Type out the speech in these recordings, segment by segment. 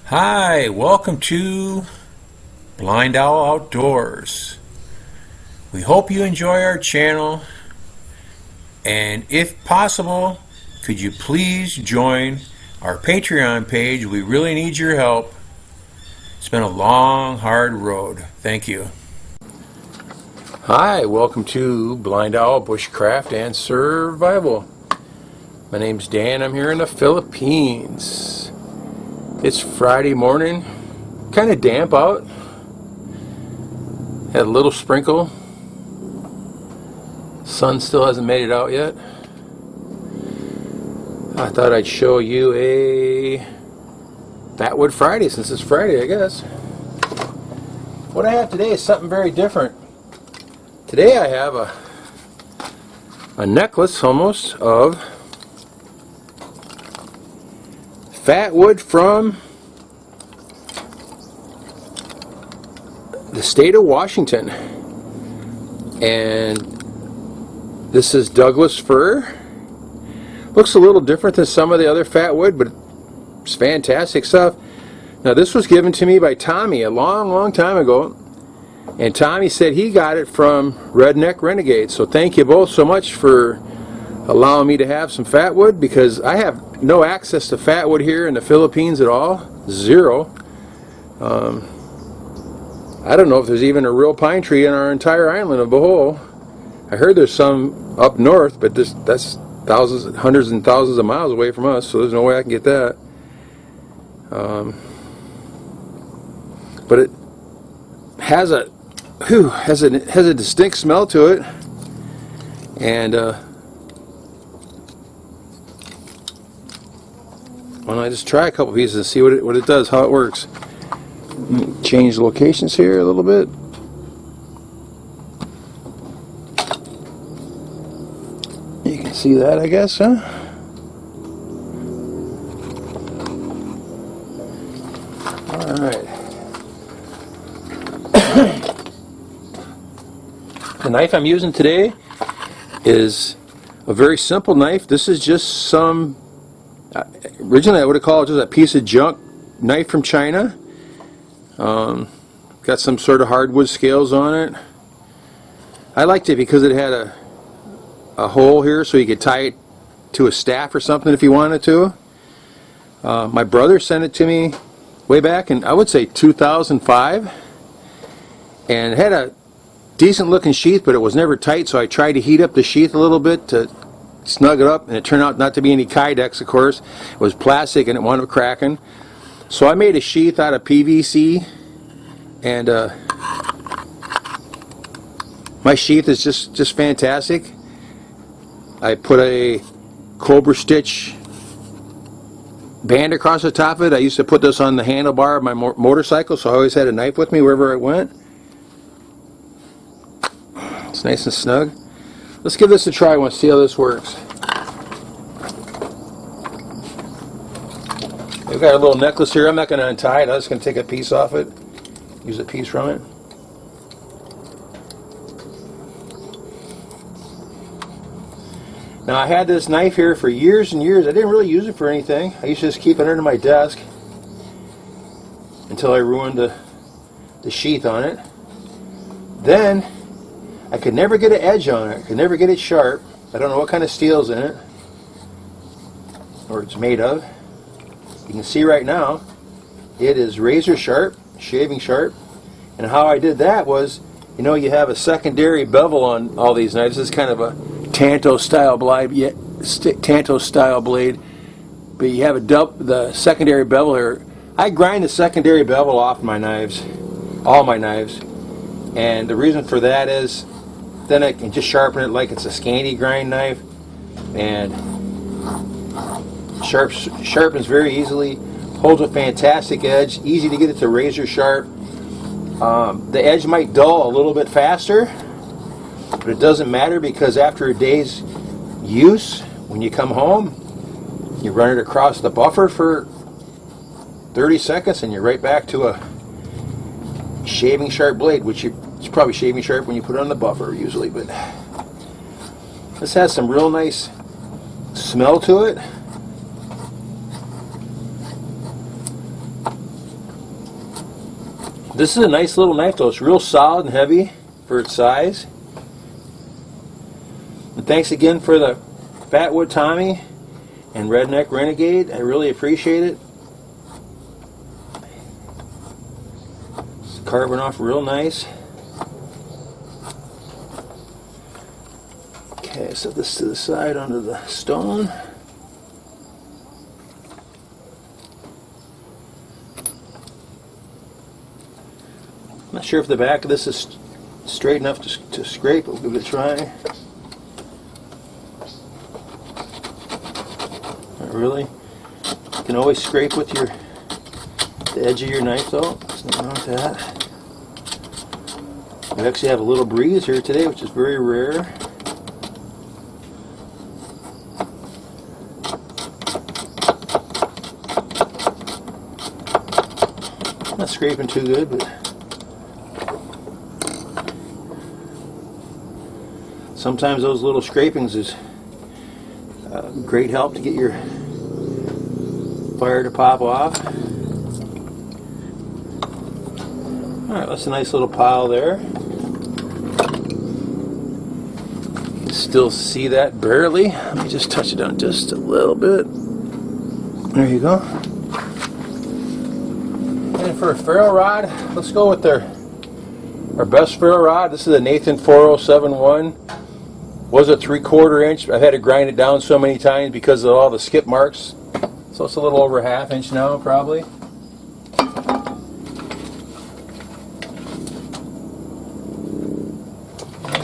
Hi, welcome to BlindOwl Outdoors. We hope you enjoy our channel, and if possible, could you please join our Patreon page? We really need your help. It's been a long, hard road. Thank you. Hi, welcome to BlindOwl Bushcraft and Survival. My name's Dan. I'm here in the Philippines. It's Friday morning, kind of damp out. Had a little sprinkle. Sun still hasn't made it out yet. I thought I'd show you a Fatwood Friday, since it's Friday, I guess. What I have today is something very different. Today I have a necklace almost of Fatwood from the state of Washington, and this is Douglas fir. Looks a little different than some of the other Fatwood, but it's fantastic stuff. Now this was given to me by Tommy a long time ago, and Tommy said he got it from Redneck Renegade. So thank you both so much for allowing me to have some Fatwood, because I have no access to Fatwood here in the Philippines at all. Zero. I don't know if there's even a real pine tree in our entire island of Bohol. I heard there's some up north, but that's thousands, hundreds and thousands of miles away from us, so there's no way I can get that. But it has a distinct smell to it, and why don't I just try a couple pieces and see what it does, how it works. Change locations here a little bit. You can see that, I guess, huh? Alright. The knife I'm using today is a very simple knife. This is just some, originally I would have called it just a piece of junk knife from China. Got some sort of hardwood scales on it. I liked it because it had a hole here so you could tie it to a staff or something if you wanted to. My brother sent it to me way back in, I would say, 2005, and it had a decent looking sheath, but it was never tight, so I tried to heat up the sheath a little bit to snug it up, and it turned out not to be any Kydex, of course. It was plastic and it wound up cracking. So I made a sheath out of PVC, and my sheath is just fantastic. I put a Cobra Stitch band across the top of it. I used to put this on the handlebar of my motorcycle, so I always had a knife with me wherever I went. It's nice and snug. Let's give this a try. I want to see how this works. We've got a little necklace here. I'm not going to untie it. I'm just going to take a piece off it. Use a piece from it. Now I had this knife here for years and years. I didn't really use it for anything. I used to just keep it under my desk until I ruined the sheath on it. Then I could never get an edge on it. I could never get it sharp. I don't know what kind of steel's in it or it's made of. You can see right now it is razor sharp, shaving sharp. And how I did that was, you know, you have a secondary bevel on all these knives. This is kind of a Tanto style blade, but you have the secondary bevel here. I grind the secondary bevel off my knives, all my knives, and the reason for that is then I can just sharpen it like it's a Scandi grind knife, and sharpens very easily, holds a fantastic edge, easy to get it to razor sharp. The edge might dull a little bit faster, but it doesn't matter, because after a day's use, when you come home, you run it across the buffer for 30 seconds and you're right back to a shaving sharp blade, which it's probably shaving sharp when you put it on the buffer usually, but this has some real nice smell to it. This is a nice little knife though. It's real solid and heavy for its size. And thanks again for the Fatwood Tommy and Redneck Renegade. I really appreciate it. It's carving off real nice. Okay, set this to the side under the stone. Not sure if the back of this is straight enough to scrape, but we'll give it a try. Not really. You can always scrape with the edge of your knife though. There's nothing wrong with that. We actually have a little breeze here today, which is very rare. Not scraping too good, but sometimes those little scrapings is great help to get your fire to pop off. Alright, that's a nice little pile there. You can still see that barely. Let me just touch it down just a little bit. There you go. And for a ferrule rod, let's go with our best ferrule rod. This is a Nathan 4071. Was a 3/4 inch. I've had to grind it down so many times because of all the skip marks. So it's a little over 1/2 inch now, probably.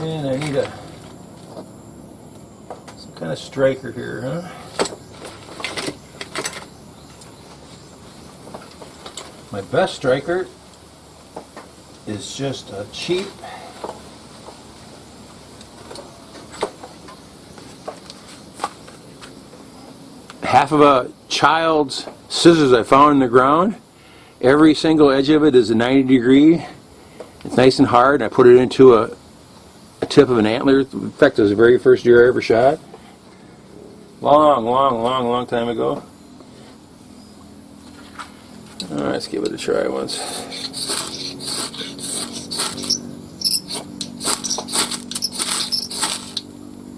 And I need some kind of striker here, huh? My best striker is just a cheap half of a child's scissors I found in the ground. Every single edge of it is a 90-degree. It's nice and hard. I put it into a tip of an antler. In fact, it was the very first deer I ever shot. Long time ago. Alright, let's give it a try once.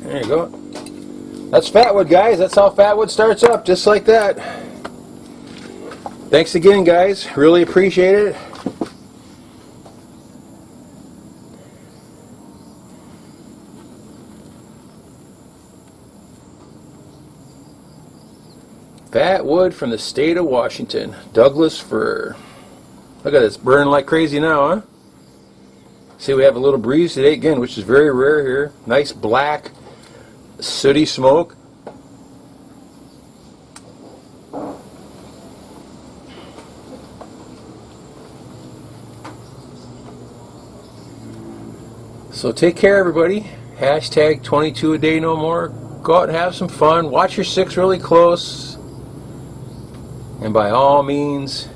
There you go. That's Fatwood, guys. That's how Fatwood starts up, just like that. Thanks again, guys. Really appreciate it. Fatwood from the state of Washington. Douglas fir. Look at this, burning like crazy now, huh? See, we have a little breeze today again, which is very rare here. Nice black, sooty smoke. So take care, everybody. Hashtag 22 a day no more. Go out and have some fun. Watch your six really close. And by all means,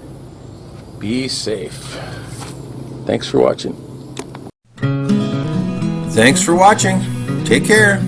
be safe. Thanks for watching. Thanks for watching. Take care.